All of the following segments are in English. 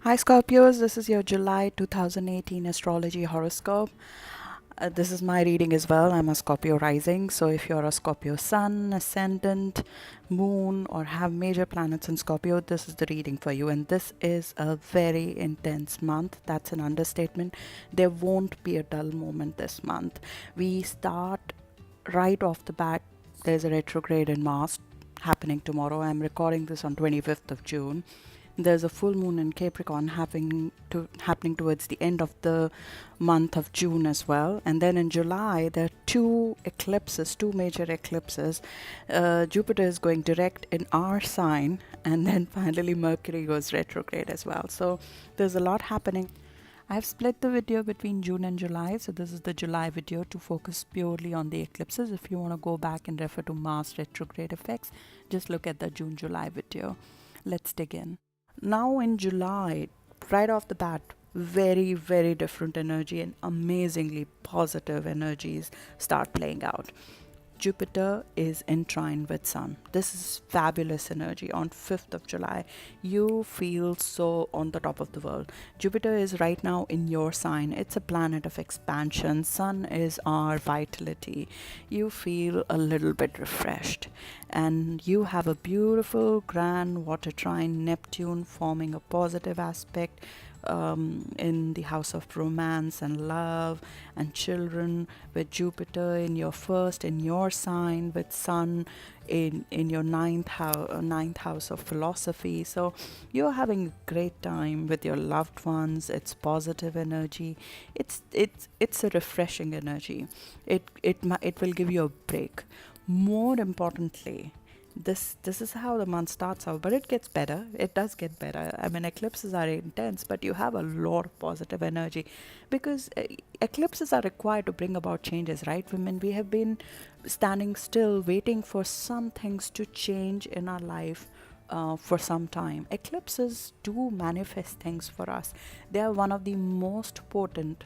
Hi Scorpios, this is your July 2018 Astrology Horoscope. This is my reading as well. I'm a Scorpio rising, so if you're a Scorpio sun, ascendant, moon, or have major planets in Scorpio, this is the reading for you. And this is a very intense month. That's an understatement. There won't be a dull moment this month. We start right off the bat. There's a retrograde in Mars happening tomorrow. I'm recording this on 25th of June. There's a full moon in Capricorn happening towards the end of the month of June as well. And then in July, there are two major eclipses. Jupiter is going direct in our sign, and then finally Mercury goes retrograde as well. So there's a lot happening. I've split the video between June and July, so this is the July video to focus purely on the eclipses. If you want to go back and refer to Mars retrograde effects, just look at the June-July video. Let's dig in. Now in July, right off the bat, very, very different energy and amazingly positive energies start playing out. Jupiter is in trine with Sun. This is fabulous energy on 5th of July. You feel so on the top of the world. Jupiter is right now in your sign. It's a planet of expansion. Sun is our vitality. You feel a little bit refreshed. And you have a beautiful grand water trine, Neptune forming a positive aspect in the house of romance and love and children, with Jupiter in your first, in your sign, with Sun in your ninth house of philosophy. So you're having a great time with your loved ones. It's positive energy. It's a refreshing energy. It will give you a break. More importantly, this is how the month starts out, but it gets better. It does get better. I mean, eclipses are intense, but you have a lot of positive energy because eclipses are required to bring about changes, right? Women, we have been standing still waiting for some things to change in our life for some time. Eclipses do manifest things for us. They are one of the most potent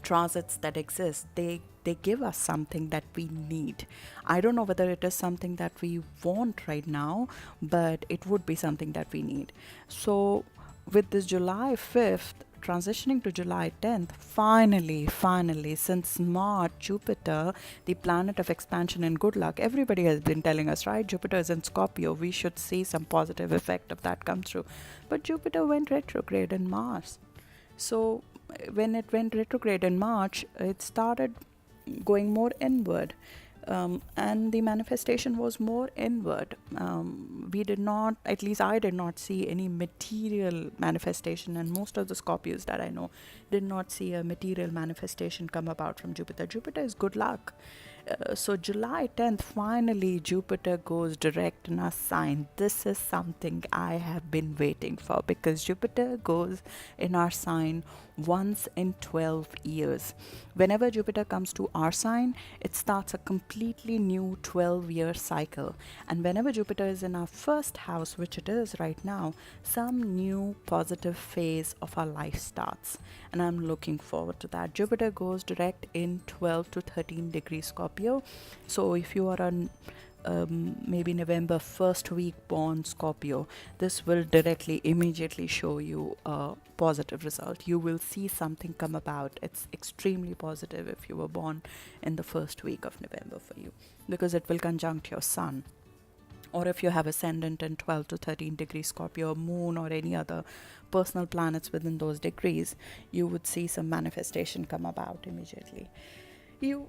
transits that exist. They give us something that we need. I don't know whether it is something that we want right now, but it would be something that we need. So with this July 5th transitioning to July 10th, finally, since March, Jupiter, the planet of expansion and good luck, everybody has been telling us, right? Jupiter is in Scorpio. We should see some positive effect of that come through. But Jupiter went retrograde in Mars. So when it went retrograde in March, it started going more inward. And the manifestation was more inward. We did not, at least I did not see any material manifestation, and most of the Scorpios that I know did not see a material manifestation come about from Jupiter. Jupiter is good luck. So July 10th, finally Jupiter goes direct in our sign. This is something I have been waiting for, because Jupiter goes in our sign once in 12 years. Whenever Jupiter comes to our sign, it starts a completely new 12-year cycle. And whenever Jupiter is in our first house, which it is right now, some new positive phase of our life starts. And I'm looking forward to that. Jupiter goes direct in 12 to 13 degrees Scorpio. So if you are on maybe November 1st week born Scorpio, this will immediately show you a positive result. You will see something come about. It's extremely positive if you were born in the first week of November for you, because it will conjunct your sun. Or if you have ascendant in 12 to 13 degrees Scorpio, moon, or any other personal planets within those degrees, you would see some manifestation come about immediately. You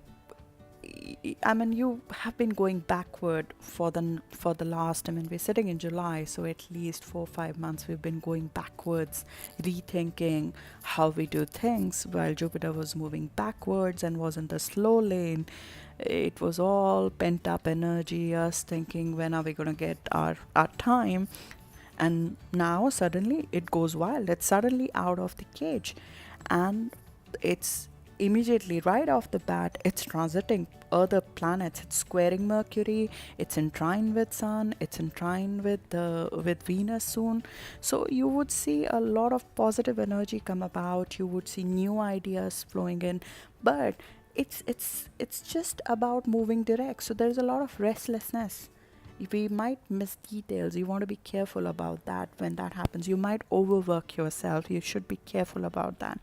you have been going backward for the last, we're sitting in July, so at least 4 or 5 months we've been going backwards, rethinking how we do things, while Jupiter was moving backwards and was in the slow lane. It was all pent up energy, us thinking, when are we going to get our time? And now suddenly it goes wild. It's suddenly out of the cage, and it's immediately right off the bat, it's transiting other planets. It's squaring Mercury, it's in trine with Sun, it's in trine with Venus soon. So you would see a lot of positive energy come about. You would see new ideas flowing in, but it's just about moving direct. So there's a lot of restlessness. we might miss details. You want to be careful about that. When that happens, you might overwork yourself. You should be careful about that.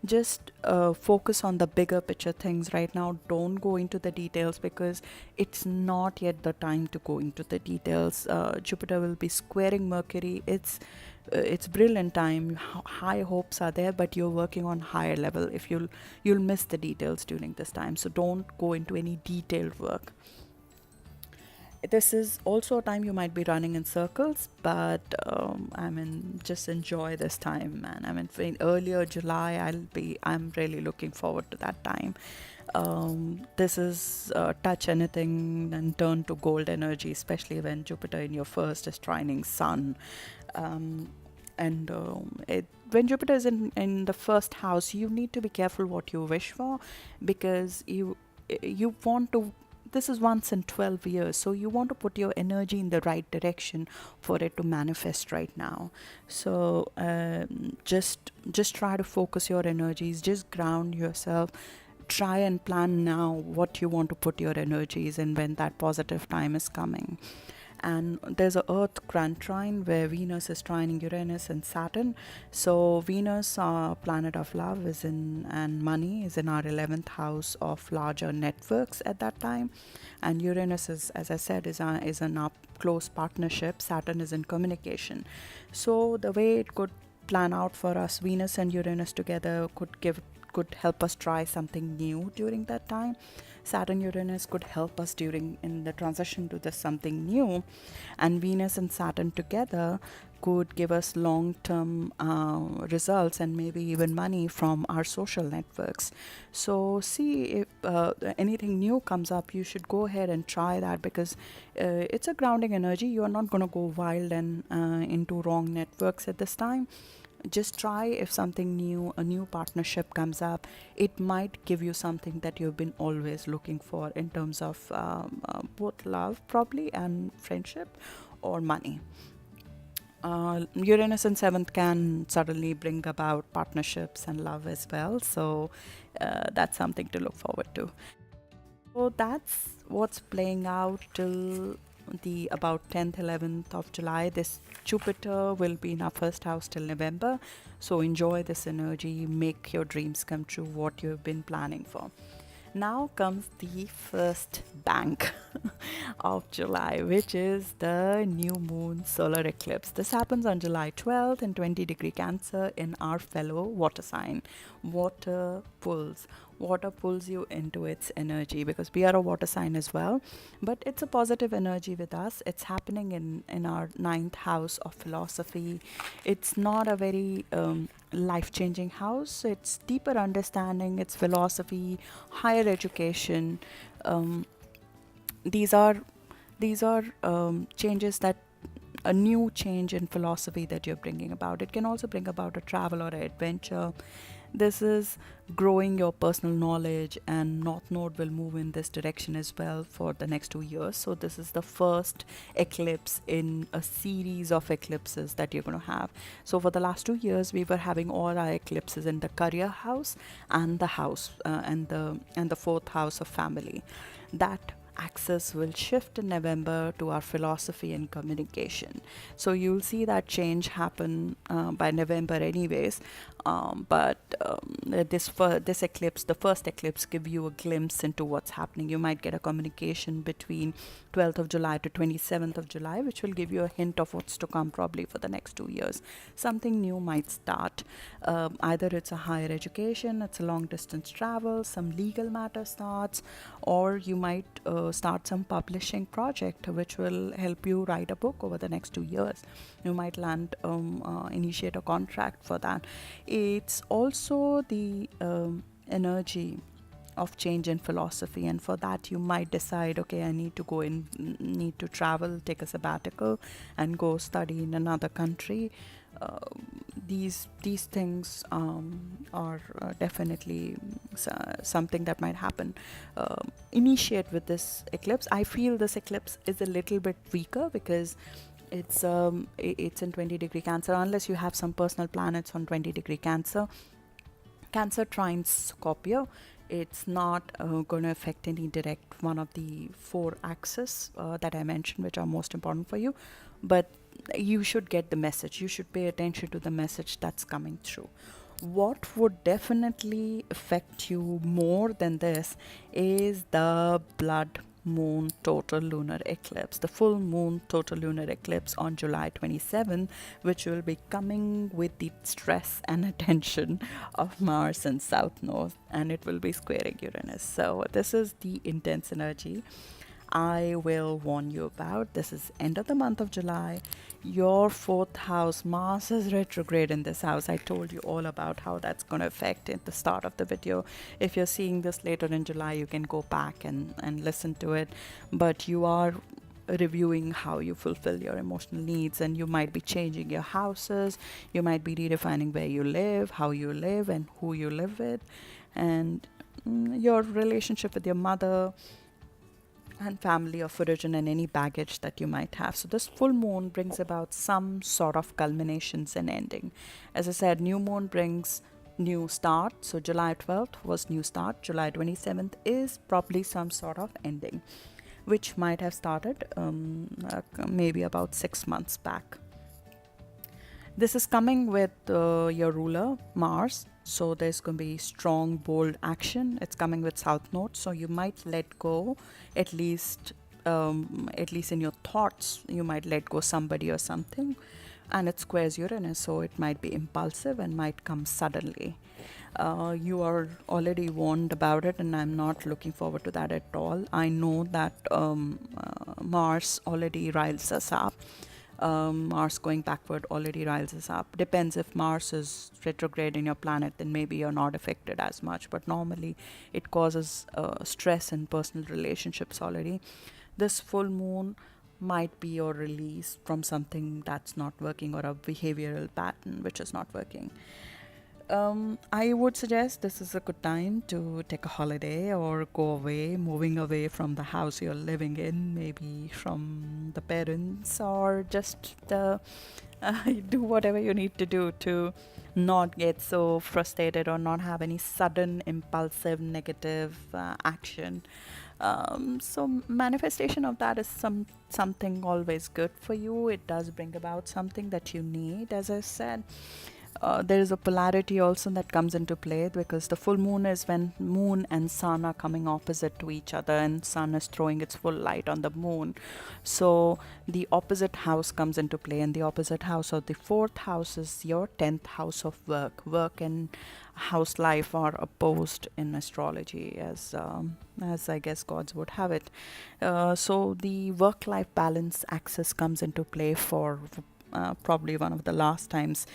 Just focus on the bigger picture things right now. Don't go into the details, because it's not yet the time to go into the details. Jupiter will be squaring Mercury. It's brilliant time. High hopes are there, but you're working on higher level. If you'll miss the details during this time, so don't go into any detailed work. This is also a time you might be running in circles, but I mean, just enjoy this time, man. I mean, in earlier July, I'm really looking forward to that time. This is touch anything and turn to gold energy, especially when Jupiter in your first is trining Sun. Um, and when Jupiter is in the first house, you need to be careful what you wish for, because you want to, this is once in 12 years, so you want to put your energy in the right direction for it to manifest right now. So just try to focus your energies, just ground yourself, try and plan now what you want to put your energies in when that positive time is coming. And there's a Earth grand trine where Venus is trining Uranus and Saturn. So Venus, our planet of love, is in, and money is in our 11th house of larger networks at that time, and Uranus is, as I said, is in our close partnership. Saturn is in communication. So the way it could plan out for us, Venus and Uranus together could help us try something new during that time. Saturn Uranus could help us during in the transition to this something new, and Venus and Saturn together could give us long-term results and maybe even money from our social networks. So see if anything new comes up, you should go ahead and try that, because it's a grounding energy. You are not going to go wild and into wrong networks at this time. Just try if something new, a new partnership comes up. It might give you something that you've been always looking for in terms of both love probably and friendship or money. Uranus in 7th can suddenly bring about partnerships and love as well, so that's something to look forward to. So that's what's playing out till the about 10th 11th of July. This Jupiter will be in our first house till November, so enjoy this energy, make your dreams come true, what you've been planning for. Now comes the first bank of July, which is the new moon solar eclipse. This happens on July 12th in 20-degree Cancer in our fellow water sign. Water pulls you into its energy, because we are a water sign as well, but it's a positive energy with us. It's happening in our 9th house of philosophy. It's not a very life-changing house. It's deeper understanding, it's philosophy, higher education. um, these are changes, that a new change in philosophy that you're bringing about. It can also bring about a travel or an adventure. This is growing your personal knowledge, and North Node will move in this direction as well for the next 2 years. So this is the first eclipse in a series of eclipses that you're going to have. So for the last 2 years, we were having all our eclipses in the career house and the house and the fourth house of family. That axis will shift in November to our philosophy and communication. So you'll see that change happen by November, anyways. This eclipse, the first eclipse, give you a glimpse into what's happening. You might get a communication between 12th of July to 27th of July, which will give you a hint of what's to come probably for the next 2 years. Something new might start. Either it's a higher education, it's a long distance travel, some legal matter starts, or you might start some publishing project which will help you write a book over the next 2 years. You might initiate a contract for that. It's also the energy of change in philosophy, and for that you might decide, okay, I need to travel, take a sabbatical and go study in another country. These things are definitely something that might happen. Initiate with this eclipse. I feel this eclipse is a little bit weaker because it's in 20-degree Cancer, unless you have some personal planets on 20-degree Cancer. Cancer trines Scorpio It's not going to affect any direct one of the four axes that I mentioned, which are most important for you. But you should get the message. You should pay attention to the message that's coming through. What would definitely affect you more than this is the blood moon total lunar eclipse, the full moon total lunar eclipse on July 27th, which will be coming with the stress and attention of Mars and South Node, and it will be squaring Uranus. So, this is the intense energy I will warn you about. This is end of the month of July. Your fourth house, Mars is retrograde in this house. I told you all about how that's going to affect at the start of the video. If you're seeing this later in July, you can go back and listen to it. But you are reviewing how you fulfill your emotional needs, and you might be changing your houses. You might be redefining where you live, how you live, and who you live with, and your relationship with your mother and family of origin, and any baggage that you might have. So this full moon brings about some sort of culminations and ending. As I said, new moon brings new start. So July 12th was new start. July 27th is probably some sort of ending, which might have started maybe about 6 months back. This is coming with your ruler, Mars. So there's going to be strong, bold action. It's coming with South Node. So you might let go, at least in your thoughts, you might let go somebody or something. And it squares Uranus, so it might be impulsive and might come suddenly. You are already warned about it, and I'm not looking forward to that at all. I know that Mars already riles us up. Mars going backward already riles us up. Depends, if Mars is retrograde in your planet, then maybe you're not affected as much, but normally it causes stress in personal relationships already. This full moon might be your release from something that's not working, or a behavioral pattern which is not working. I would suggest this is a good time to take a holiday or go away, moving away from the house you're living in, maybe from the parents, or just do whatever you need to do to not get so frustrated or not have any sudden impulsive negative action. So manifestation of that is something always good for you. It does bring about something that you need, as I said. There is a polarity also that comes into play, because the full moon is when moon and sun are coming opposite to each other, and sun is throwing its full light on the moon. So the opposite house comes into play, and the opposite house, or the fourth house, is your 10th house of work. Work and house life are opposed in astrology, as I guess gods would have it. So the work-life balance axis comes into play for probably one of the last times.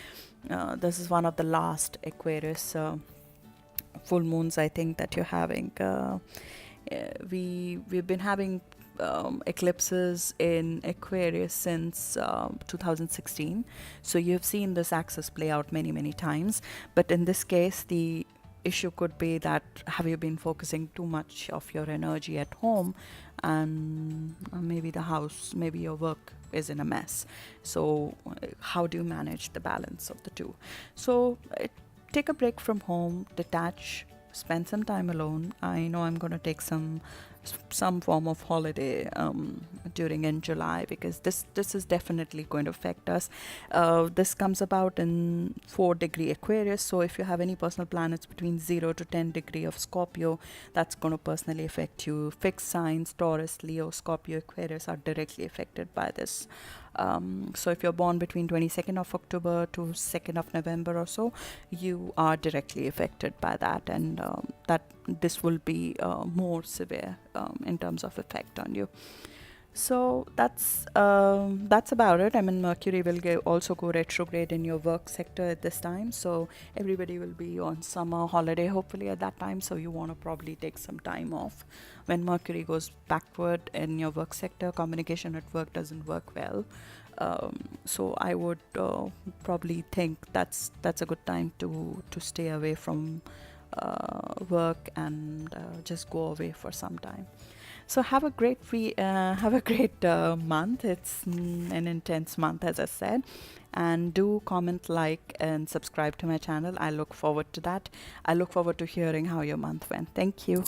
This is one of the last Aquarius full moons, I think, that you're having. We've been having eclipses in Aquarius since 2016, so you've seen this axis play out many times. But in this case, the issue could be that, have you been focusing too much of your energy at home, and maybe the house, maybe your work is in a mess. So how do you manage the balance of the two? So take a break from home, detach, spend some time alone. I know I'm going to take some form of holiday during in July, because this is definitely going to affect us. This comes about in 4-degree Aquarius, so if you have any personal planets between 0 to 10 degree of Scorpio, that's going to personally affect you. Fixed signs, Taurus, Leo, Scorpio, Aquarius, are directly affected by this. So if you're born between 22nd of October to 2nd of November or so, you are directly affected by that, and that this will be more severe in terms of effect on you. So that's about it. I mean, Mercury will also go retrograde in your work sector at this time, so everybody will be on summer holiday hopefully at that time. So you want to probably take some time off. When Mercury goes backward in your work sector, communication at work doesn't work well. So I would probably think that's a good time to stay away from work and just go away for some time. So have a great have a great month. It's an intense month, as I said. And do comment, like, and subscribe to my channel. I look forward to that. I look forward to hearing how your month went. Thank you.